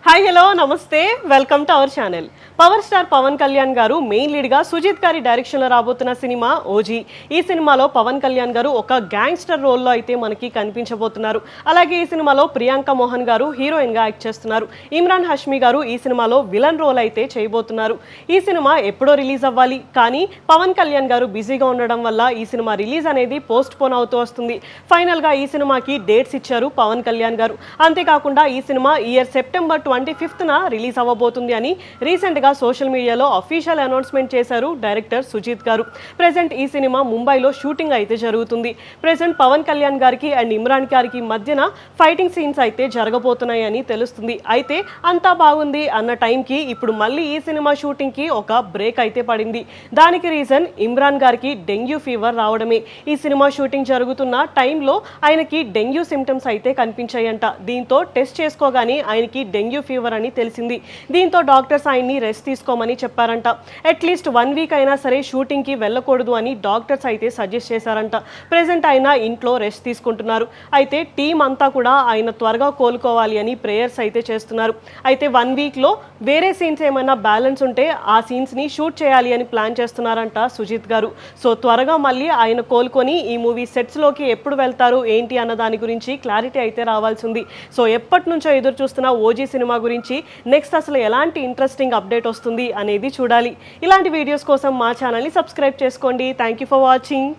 Hi hello నమస్తే welcome to our channel. Power star Pawan Kalyan garu main లీడ్గా Sujith గారి డైరెక్షన్లో రాబోతున్న సినిమా ఓజీ. ఈ సినిమాలో పవన్ కళ్యాణ్ గారు ఒక గ్యాంగ్స్టర్ రోల్లో అయితే మనకి కనిపించబోతున్నారు. అలాగే ఈ సినిమాలో ప్రియాంక మోహన్ గారు హీరోయిన్గా యాక్ట్ చేస్తున్నారు. ఇమ్రాన్ హష్మి గారు ఈ సినిమాలో విలన్ రోల్ అయితే చేయబోతున్నారు. ఈ సినిమా ఎప్పుడో రిలీజ్ అవ్వాలి, కానీ పవన్ కళ్యాణ్ గారు బిజీగా ఉండడం వల్ల ఈ సినిమా రిలీజ్ అనేది పోస్ట్ పోన్ అవుతూ వస్తుంది. ఫైనల్గా ఈ సినిమాకి డేట్స్ ఇచ్చారు పవన్ కళ్యాణ్ గారు. అంతేకాకుండా ఈ సినిమా సెప్టెంబర్ 25న రిలీజ్ అవ్వబోతుంది అని రీసెంట్గా సోషల్ మీడియాలో అఫీషియల్ అనౌన్స్మెంట్ చేశారు డైరెక్టర్ సుజిత్ గారు. ప్రెసెంట్ ఈ సినిమా ముంబైలో షూటింగ్ అయితే జరుగుతుంది. ప్రెసెంట్ పవన్ కళ్యాణ్ గారికి అండ్ ఇమ్రాన్ గారికి మధ్యన ఫైటింగ్ సీన్స్ అయితే జరగబోతున్నాయి అని తెలుస్తుంది. అయితే అంతా బాగుంది అన్న టైంకి ఇప్పుడు మళ్ళీ ఈ సినిమా షూటింగ్కి ఒక బ్రేక్ అయితే పడింది. దానికి రీజన్ ఇమ్రాన్ గారికి డెంగ్యూ ఫీవర్ రావడమే. ఈ సినిమా షూటింగ్ జరుగుతున్న టైంలో ఆయనకి డెంగ్యూ సిమ్టమ్స్ అయితే కనిపించాయంట. దీంతో టెస్ట్ చేసుకోగానే ఆయనకి డెంగ్యూ ఫీవర్ అని తెలిసింది. దీంతో డాక్టర్స్ ఆయన్ని రెస్ట్ తీసుకోమని చెప్పారంట. అట్లీస్ట్ 1 వీక్ అయినా సరే షూటింగ్కి వెళ్ళకూడదు అని డాక్టర్స్ అయితే సజెస్ట్ చేశారంట. ప్రెసెంట్ ఆయన ఇంట్లో రెస్ట్ తీసుకుంటున్నారు. అయితే టీం అంతా కూడా ఆయన త్వరగా కోలుకోవాలి అని ప్రేయర్స్ అయితే చేస్తున్నారు. అయితే 1 వీక్లో వేరే సీన్స్ ఏమైనా బ్యాలెన్స్ ఉంటే ఆ సీన్స్ని షూట్ చేయాలి అని ప్లాన్ చేస్తున్నారంట సుజిత్ గారు. సో త్వరగా మళ్ళీ ఆయన కోలుకొని ఈ మూవీ సెట్స్లోకి ఎప్పుడు వెళ్తారు ఏంటి అన్న దాని గురించి క్లారిటీ అయితే రావాల్సి ఉంది. సో ఎప్పటి నుంచో ఎదురు చూస్తున్న ఓజీ సినిమా గురించి నెక్స్ట్ అసలు ఎలాంటి ఇంట్రెస్టింగ్ అప్డేట్ వస్తుంది అనేది చూడాలి. ఇలాంటి వీడియోస్ కోసం మా ఛానల్ని సబ్స్క్రైబ్ చేసుకోండి. Thank you for watching.